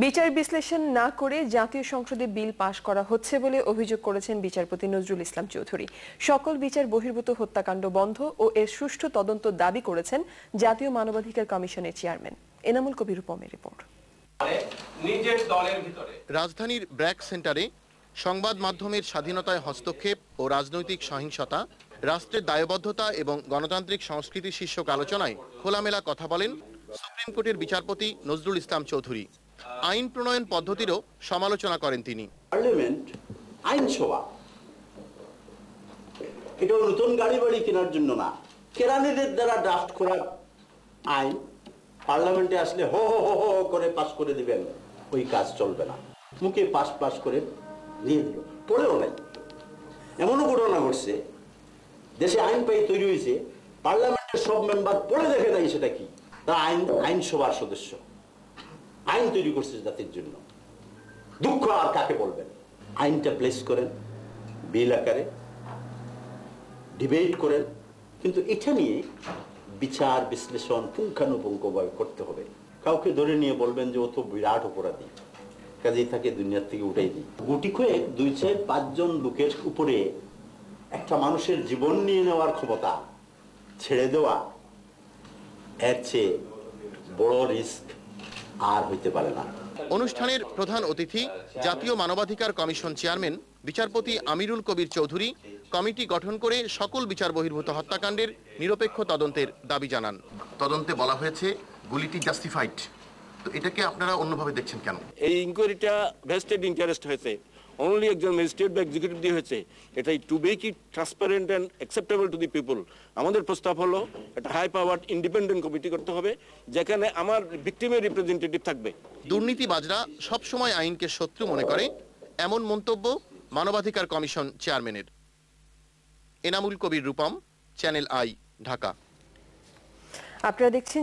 বিচার বিশ্লেষণ না করে জাতীয় সংসদে বিল পাশ করা হচ্ছে বলে অভিযোগ করেছেন বিচারপতি নজরুল ইসলাম চৌধুরী। সকল বিচার বহির্ভূত হত্যাকাণ্ড বন্ধ ও এর সুষ্ঠু তদন্ত দাবি করেছেন জাতীয় মানবাধিকার কমিশনের চেয়ারম্যান। এনামুল কবির রূপমের রিপোর্ট। রাজধানীর ব্র্যাক সেন্টারে সংবাদ মাধ্যমের স্বাধীনতায় হস্তক্ষেপ ও রাজনৈতিক সহিংসতা, রাষ্ট্রের দায়বদ্ধতা এবং গণতান্ত্রিক সংস্কৃতি শীর্ষক আলোচনায় খোলামেলা কথা বলেন সুপ্রিম কোর্টের বিচারপতি নজরুল ইসলাম চৌধুরী। আইন প্রণয়ন পদ্ধতিরও সমালোচনা করেন তিনি। পার্লামেন্ট আইনসভা, এটা নতুন গাড়ি বাড়ি কেনার জন্য না, কেরানিদের দ্বারা ড্রাফট করা আইন পার্লামেন্টে আসলে হো হো হো হো করে পাস করে দিবেন, ওই কাজ চলবে না। মুখে পাস পাস করে দিয়ে দিল, পড়েও নাই। এমনও ঘটনা ঘটছে, দেশে আইন পাই তৈরি হয়েছে, পার্লামেন্টের সব মেম্বার পড়ে দেখে নাই সেটা কি। তারা আইনসভার সদস্য, আইন তৈরি করছে জাতির জন্য। দুঃখ আর কাকে বলবেন? আইনটা প্লেস করেন, বিল আকারে ডিবেট করেন, কিন্তু এটা নিয়ে বিচার বিশ্লেষণ পুঙ্খানুপুঙ্খভাবে করতে হবে। কাউকে ধরে নিয়ে বলবেন যে ও তো বিরাট অপরাধী, কাজেই তাকে দুনিয়ার থেকে উঠাই দিই। গুটি কয়েক 2-4-5 জন লোকের উপরে একটা মানুষের জীবন নিয়ে নেওয়ার ক্ষমতা ছেড়ে দেওয়া, এর চেয়ে বড় রিস্ক আর হইতে পারে না। অনুষ্ঠানের প্রধান অতিথি জাতীয় মানবাধিকার কমিশন চেয়ারম্যান বিচারপতি আমিরুল কবির চৌধুরী কমিটি গঠন করে সকল বিচার বহির্ভূত হত্যাকাণ্ডের নিরপেক্ষ তদন্তের দাবি জানান। তদন্তে বলা হয়েছে গুলিটি জাস্টিফাইড, তো এটাকে আপনারা অন্যভাবে দেখছেন কেন? এই ইনকোয়ারিটা ভেস্টেড ইন্টারেস্ট হয়েছে, অনলি একজন ম্যাজিস্ট্রেট বা এক্সিকিউটিভ দিয়ে হয়েছে। এটাই to make it transparent and acceptable to the people. আমাদের প্রস্তাব হলো একটা হাই পাওয়ার ইন্ডিপেন্ডেন্ট কমিটি করতে হবে, যেখানে আমার ভিকটিমের রিপ্রেজেন্টেটিভ থাকবে। দুর্নীতিবাজরা সবসময় আইনকে শত্রু মনে করে, এমন মন্তব্য মানবাধিকার কমিশন চেয়ারম্যানের। Enamul Kabir Rupam, channel I, Dhaka. আপনারা দেখছেন